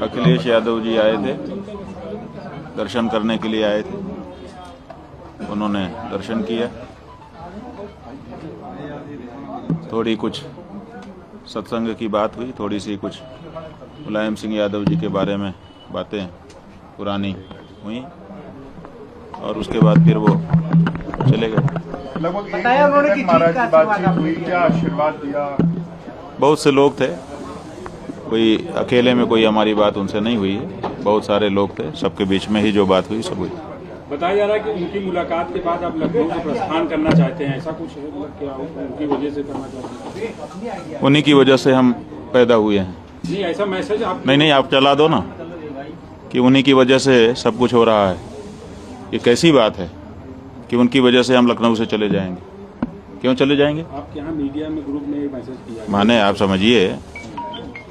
अखिलेश यादव जी आए थे, दर्शन करने के लिए आए थे। उन्होंने दर्शन किया, थोड़ी कुछ सत्संग की बात हुई, थोड़ी सी कुछ मुलायम सिंह यादव जी के बारे में बातें पुरानी हुई और उसके बाद फिर वो चले गए। बताया उन्होंने कि बातचीत हुई, क्या आशीर्वाद दिया? बहुत से लोग थे, कोई अकेले में कोई हमारी बात उनसे नहीं हुई है, बहुत सारे लोग थे, सबके बीच में ही जो बात हुई सब हुई। बताया जा रहा है कि उनकी मुलाकात के बाद आप लखनऊ से प्रस्थान करना चाहते हैं, ऐसा कुछ है? क्या उनकी वजह से करना चाहते हैं? उन्हीं की वजह से हम पैदा हुए हैं। नहीं, ऐसा मैसेज आप नहीं, आप चला दो ना कि उन्हीं की वजह से सब कुछ हो रहा है। ये कैसी बात है कि उनकी वजह से हम लखनऊ से चले जाएंगे? क्यों चले जाएंगे? आपके यहाँ मीडिया में ग्रुप में मैसेज किया माने आप समझिए,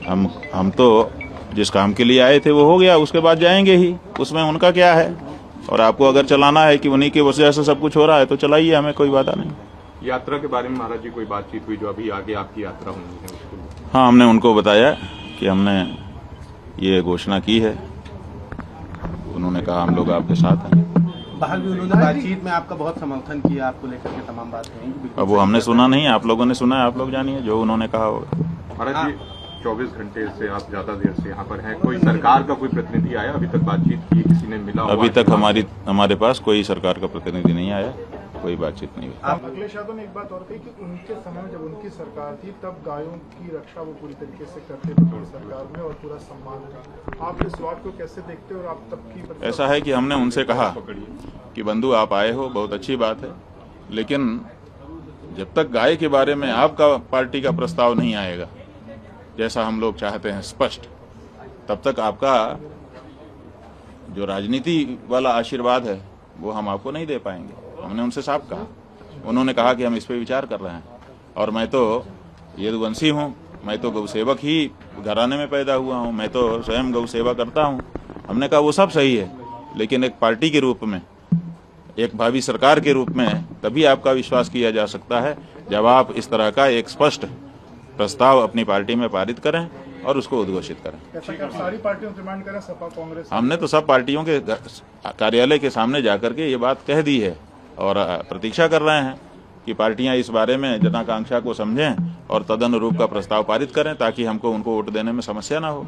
हम तो जिस काम के लिए आए थे वो हो गया, उसके बाद जाएंगे ही, उसमें उनका क्या है। और आपको अगर चलाना है कि उन्हीं की वजह से सब कुछ हो रहा है तो चलाइए, हमें कोई बात नहीं। यात्रा के बारे में महाराज जी कोई बातचीत हुई जो अभी आगे आपकी यात्रा होनी है उसके लिए? हाँ, हमने उनको बताया कि हमने ये घोषणा की है, उन्होंने कहा हम लोग आपके साथ हैं। बाहर भी उन्होंने बातचीत में आपका बहुत समर्थन किया, आपको लेकर के तमाम बातें। अब वो हमने सुना नहीं, आप लोगों ने सुना है, आप लोग जानिए जो उन्होंने कहा होगा। महाराज जी 24 घंटे से आप ज्यादा देर से यहाँ पर हैं, कोई सरकार का कोई प्रतिनिधि आया अभी तक? बातचीत की, किसी ने मिला? अभी तक हमारे पास कोई सरकार का प्रतिनिधि नहीं आया, कोई बातचीत नहीं हुई। अखिलेश यादव ने एक बात और कही कि उनके समय में जब उनकी सरकार थी तब गायों की रक्षा वो पूरी तरीके से करते थे पूरी सरकार में और पूरा सम्मान था। आप इस बात को कैसे देखते हो और आप तब की? ऐसा है कि हमने उनसे कहा कि बंधु आप आए हो, बहुत अच्छी बात है, लेकिन जब तक गाय के बारे में आपका पार्टी का प्रस्ताव नहीं आएगा जैसा हम लोग चाहते हैं स्पष्ट, तब तक आपका जो राजनीति वाला आशीर्वाद है वो हम आपको नहीं दे पाएंगे। हमने उनसे साफ कहा, उन्होंने कहा कि हम इस पे विचार कर रहे हैं। और मैं तो यदुवंशी हूँ, मैं तो गौ सेवक ही घराने में पैदा हुआ हूँ, मैं तो स्वयं गौ सेवा करता हूँ। हमने कहा वो सब सही है, लेकिन एक पार्टी के रूप में, एक भावी सरकार के रूप में तभी आपका विश्वास किया जा सकता है जब आप इस तरह का एक स्पष्ट प्रस्ताव अपनी पार्टी में पारित करें और उसको उद्घोषित करें। सारी पार्टियों को डिमांड करें, सपा कांग्रेस? हमने तो सब पार्टियों के कार्यालय के सामने जाकर के ये बात कह दी है और प्रतीक्षा कर रहे हैं कि पार्टियां इस बारे में जनाकांक्षा को समझें और तदनुरूप का प्रस्ताव पारित करें ताकि हमको उनको वोट देने में समस्या ना हो।